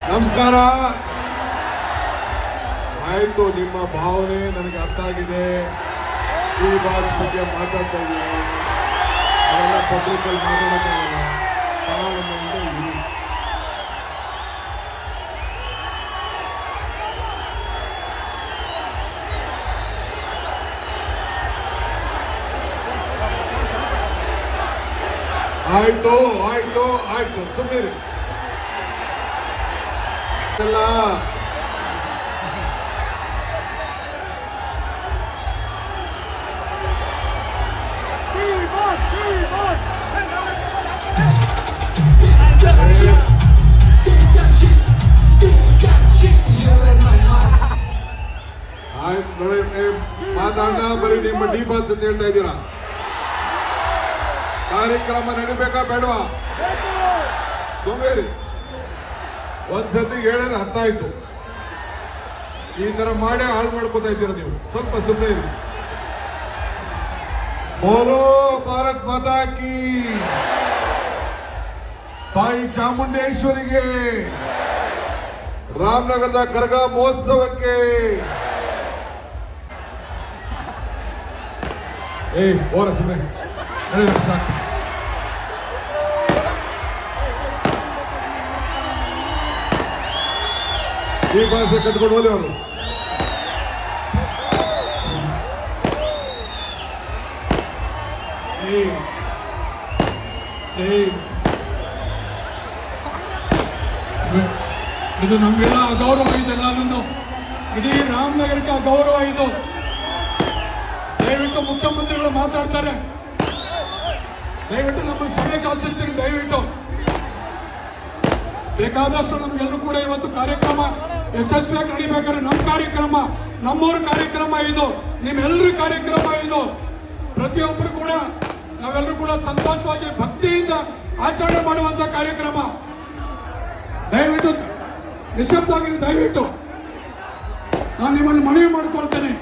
ನಮಸ್ಕಾರ. ಆಯ್ತು, ನಿಮ್ಮ ಭಾವನೆ ನನಗೆ ಅರ್ಥ ಆಗಿದೆ. ಈ ಬಾಸ್ ಬಗ್ಗೆ ಮಾತಾಡ್ತಾ ಇದ್ದೀವಿ, ಅವೆಲ್ಲ ಪಬ್ಲಿಕಲ್ಲಿ ಮಾತಾಡೋಕ್ಕಾಗಲ್ಲ. ತಾಳ್ಮೆಯಿಂದ ಇರಿ. ಆಯ್ತು ಆಯ್ತು ಆಯ್ತು, ಸುಮ್ಮನೆ ಎಲ್ಲ ಆಯ್ತು ನೋಡಿ, ಮಾತಾಡ ಬರೀ ನಿಮ್ಮ ಡಿ ಬಾಸ್ ಅಂತ ಹೇಳ್ತಾ ಇದ್ದೀರಾ. ಕಾರ್ಯಕ್ರಮ ನಡಿಬೇಕಾ ಬೇಡವಾ? ಸುಮ್ಮನೆ ಒಂದ್ಸತಿ ಹೇಳಿದ್ರೆ ಅರ್ಥ ಆಯ್ತು. ಈ ತರ ಮಾಡಿ ಹಾಳು ಮಾಡ್ಕೋತಾ ಇದ್ದೀರಾ ನೀವು. ಸ್ವಲ್ಪ ಸುಮ್ಮನೆ ಇರಿ. ಬೋಲೋ ಭಾರತ್ ಮಾತಾ ಕಿ, ತಾಯಿ ಚಾಮುಂಡೇಶ್ವರಿಗೆ, ರಾಮನಗರದ ಕರಗ ಮಹೋತ್ಸವಕ್ಕೆ. ಹೋರ ಸುಮ್ಮನೆ ಸಾಕು. ಈ ಭಾಷೆ ಕಟ್ಕೊಂಡು ಹೋಲಿ ಅವರು. ಇದು ನಮಗೆಲ್ಲ ಅಗೌರವ ಇದೆ. ನಾನು ಇಡೀ ರಾಮನಗರಕ್ಕೆ ಅಗೌರವ ಇದು. ದಯವಿಟ್ಟು ಮುಖ್ಯಮಂತ್ರಿಗಳು ಮಾತಾಡ್ತಾರೆ, ದಯವಿಟ್ಟು ನಮ್ಮ ಕ್ಷಮೆಗೆ ಆಶಿಸ್ತೀನಿ. ದಯವಿಟ್ಟು ಬೇಕಾದಷ್ಟು ನಮ್ಗೆಲ್ಲರೂ ಕೂಡ ಇವತ್ತು ಕಾರ್ಯಕ್ರಮ ಯಶಸ್ವಿಯಾಗಿ ನಡಿಬೇಕಾದ್ರೆ ನಮ್ಮ ಕಾರ್ಯಕ್ರಮ, ನಮ್ಮೂರ ಕಾರ್ಯಕ್ರಮ ಇದು, ನಿಮ್ಮೆಲ್ಲರ ಕಾರ್ಯಕ್ರಮ ಇದು. ಪ್ರತಿಯೊಬ್ಬರು ಕೂಡ ನಾವೆಲ್ಲರೂ ಕೂಡ ಸಂತೋಷವಾಗಿ ಭಕ್ತಿಯಿಂದ ಆಚರಣೆ ಮಾಡುವಂತ ಕಾರ್ಯಕ್ರಮ. ದಯವಿಟ್ಟು ನಿಶಬ್ದವಾಗಿ, ದಯವಿಟ್ಟು ನಾನು ನಿಮ್ಮನ್ನು ಮನವಿ ಮಾಡಿಕೊಳ್ತೇನೆ.